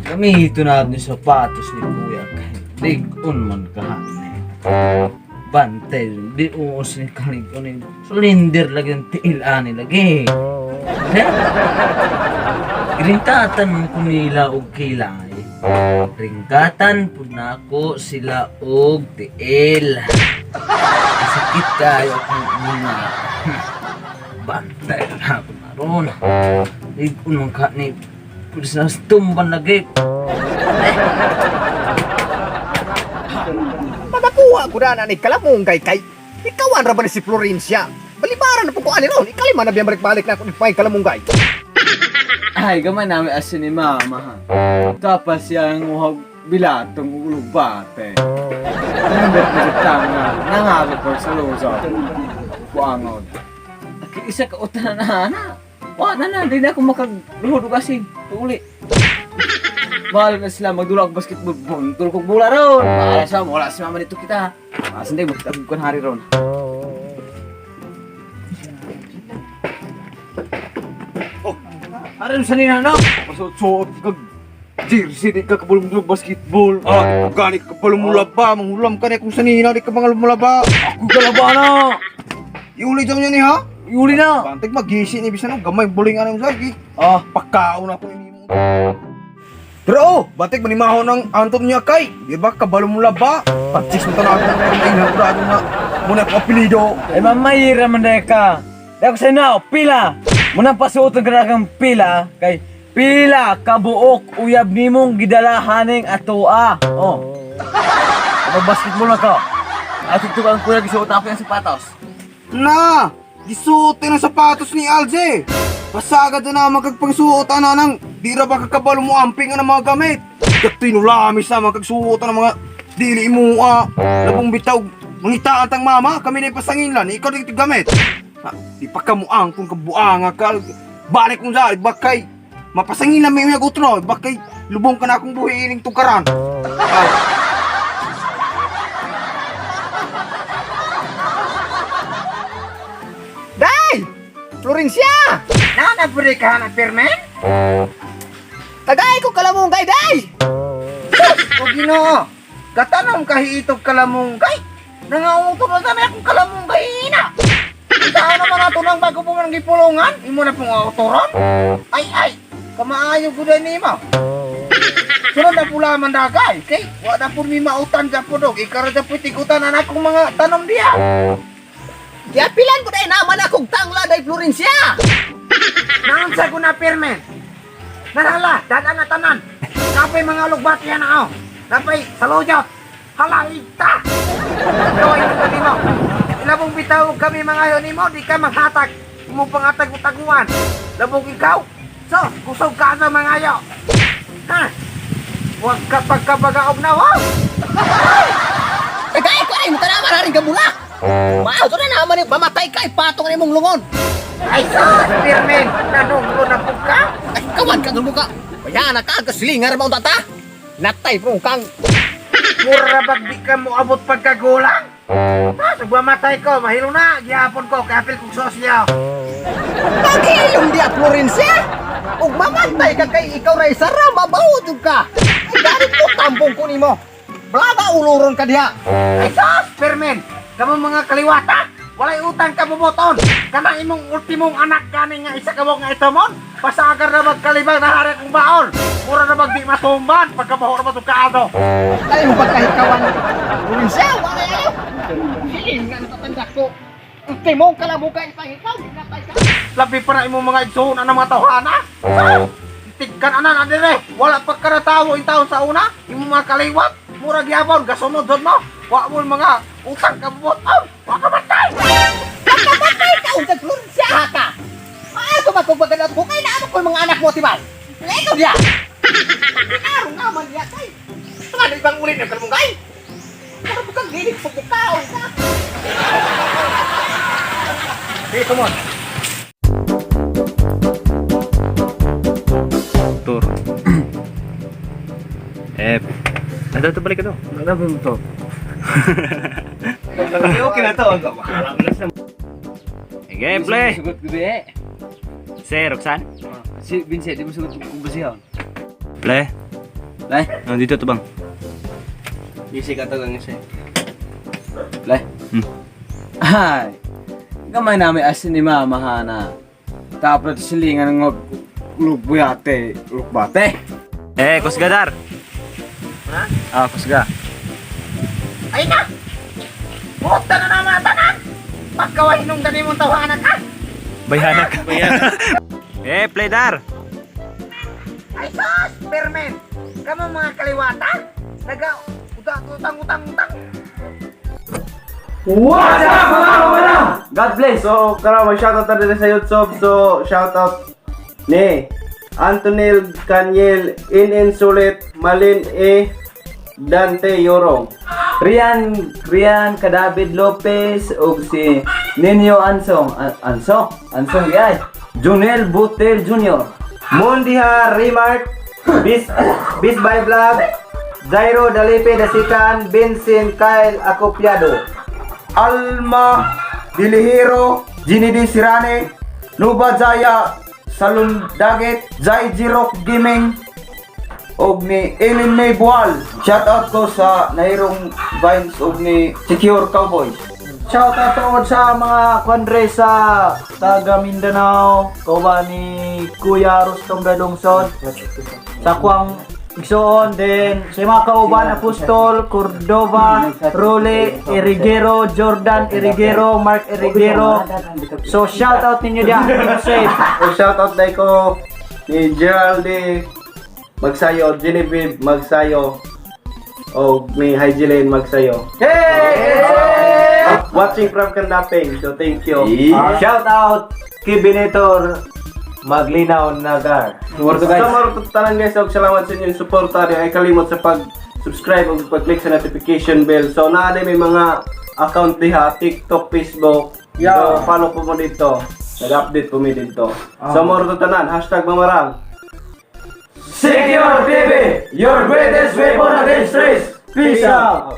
Gamito na ni sapatos ni Kuya kay ligon man kahani. Bantay, di uos ni kalig ni sulinder lagi ang tiil ani lagi. Ringkatan ko nila og kilay. Ringkatan po na ako sila og tiil. Sakit kayo akong muna. Bantay na ako na ron. Ligon man ka ni pulis na tumban lagi. Pagakuha ko na ni Kalamungay kay ikawan ra ba ni si Florencia? Balibaran na po ko ani ron. Ikalima na biyan balik-balik na ako ni Pay Kalamungay. Ay, gamay namin asin ni mama ha. Tapos yung uhag bilatong ulog bate. Ang bet-betang nga, nangalit ko sa luso. Buangod. Isa ka utan na na. Wala na, di na ako makagluhod kasi. Uli. Mahal na sila magdulog basketball. Tulog kong bola ron. Wala siya, wala si mama dito kita. Sandi, magtagog ko hari ron. Aram sa nina na. Masot-sot kag jersey di ka kabulong basketball. Gani ka pala mulaba, manghulam ka ni kung sanina di ka mga mulaba. Ako kalaba na. Iuli jam niya ni ha? Iuli na. Bantig magisi ni bisan gamay buling anong lagi. Pagkaon ako ni mo. Pero bantig manimaho ng antom niya kay. Di ba kabalo mulaba? Pagsis mo tanawag ng inagurado na muna ko apelido. Ay mamayira man dahil ka. Dahil ko sa'yo pila. Munang pasuot ng kang pila. Kay pila kabuok uyab nimong gidalahaning atua. Basketball na ka. At ito ang kuya gisuot ako yung sapatos. Na! Gisuotin ang sapatos ni Alje! Pasagad na magkagpangsuotan na ng di ra ba kakabalo mo amping ng mga gamit. Katinulamis na magkagsuotan ng mga dili mo labong bitaw mangitaan tang mama kami na ipasanginlan ikaw di gamit. Di pa kamuang kung kabuanga ka balik kong dali bakay mapasanginlan may mga gutro bakay lubong ka na akong buhi ining tukaran. Florencia! Nanaburi ka na permen? Tagay ko Kalamungay, day! O Ginoo, gatanong kahitog Kalamungay. Nangautod na dami akong Kalamungay ina. Saan naman nato nang bago po ng gipulungan? Imo na pong autoron? Ay, kamaayo ko din ni mo. Sunod na pula man dagay. Kay, wala po mi mautan dyan po dog. Ikara dyan po tikutan na akong mga tanom diya. Giapilan ko dahil naman akong tangla dahil Florencia! Naunsa ko na permen. Narala, dadan na tanan. Kapay mga lugbat yan ako. Kapay salujot. Halangita! Gawin ko kami mo. Labong bitaw kami mga yun mo, di ka maghatag. Mo pangatag-utaguan. Labong ikaw. So, kusog ka sa mga yo. Ha? Huwag ka pagkabagaob na, wow! Kaya ko ay mo ka naman haring kabulak! Maato na naman yung mamatay ka, ipatong na mong lungon. Ay, sus, Pirmen, nanunglo na po ka? Ay, kawan ka ng muka. Kaya nakakasilingar mo tata. Natay po kang. Mura bag di ka mo abot pagkagulang? Pasag mamatay ko, mahilo na, gihapon ko, kapil kong sosyo. Paghilong di Florencia? Ug mamatay ka kay ikaw na isa ra, mabawod ka. Ay, ganit mo tampong kunin mo. Blaga uluron ka diha. Ay, sus, Pirmen. Kamu mga kaliwata, walay utang ka buboton. Kanang imong ultimong anak gani nga isa kabog nga ito mon. Pasagar na magkalibang na hari kong baon. Mura na magdi masumban, pagkabaho na matukaado. Ay mo pagkahikawan. Provinsya, walay ayo. Hilingan ito tandak ko. Ultimong kalabuka ipahikaw, ginatay ka. Labi pa na imong mga igsuhunan ng mga tawhana. Tigkan anan adire, wala pagkaratawo yung taon sa una. Imong mga kaliwat, mura gyapon, gasunod mo. Wa mo mga utang ka bubotong! Wa ka matay! Nakamatay ka! Untag Florencia ka! Maato magpagbaganat ko kay naamok ko yung mga anak mo, tibay! Ito diya! Arong naman niya kay! Ano ibang ulit ng kalmungay? Ano ba kang gilig sa kikaw ka? Dito mo! Tur. Ito balik ka to. Ano ba mo to? Okay na to. Okay, play. Sugot ko di Si Roxanne. Si Vincent, di mo sugot kung ba siya? Play. Lai, Dito to bang. busy ka to gang siya. Lai. Ay. Gamay namin asin ni mama hana. Tapos silingan ng lugbuyate, lugbate. Kusgadar. Ha? Kusga. Ay na! Buta na naman tanan! Pagkawain nung dani mong tawanan ka! Bayanak. Playdar. Ay sus! Permen! Kamu mga kaliwata? Utang. What's up mga kamara? God bless. So, karon mag-shoutout na din sa YouTube. So, shoutout ni Antonel Canyel, Inin Sulit, Malin E. Dante Yorong, Rian David Lopez, ug si Ninyo Ansong guys, Junel Butel Jr. Mondiha Remark, Bis by Vlog, Jairo Dalipe Dasikan, Vincent Kyle Acopiado, Alma Dilihiro, Ginny D. Sirane, Nuba Jaya, Salon Daget, Jai Jirok Gaming, og ni Elin May Bual. Shoutout ko sa Nairong Vines og ni Secure Cowboys. Shoutout ko sa mga kwadre sa taga Mindanao, kawa ni Kuya Rustong Gadongson, sa Kuang Igsoon, din sa mga kauban Apostol, Cordova, Role, Irigero, Jordan Irigero, Mark Irigero. So shoutout ninyo diyan. Keep safe. Shoutout dai ko ni Geraldi Magsayo, Genevieve Magsayo, o ni Hygiene Magsayo. Hey! Watching from Kandaping, so thank you. Shout out kay Benetor Maglinaw Nagar. Sa mga tanan guys, salamat sa inyong suporta. Ay kalimot sa pag-subscribe o pag-click sa notification bell. So naanay may mga account diha, TikTok, Facebook. So follow po mo dito. Nag-update po mo dito. So mga tanan, #mamarang. Secure TV, your greatest weapon against stress. Peace out.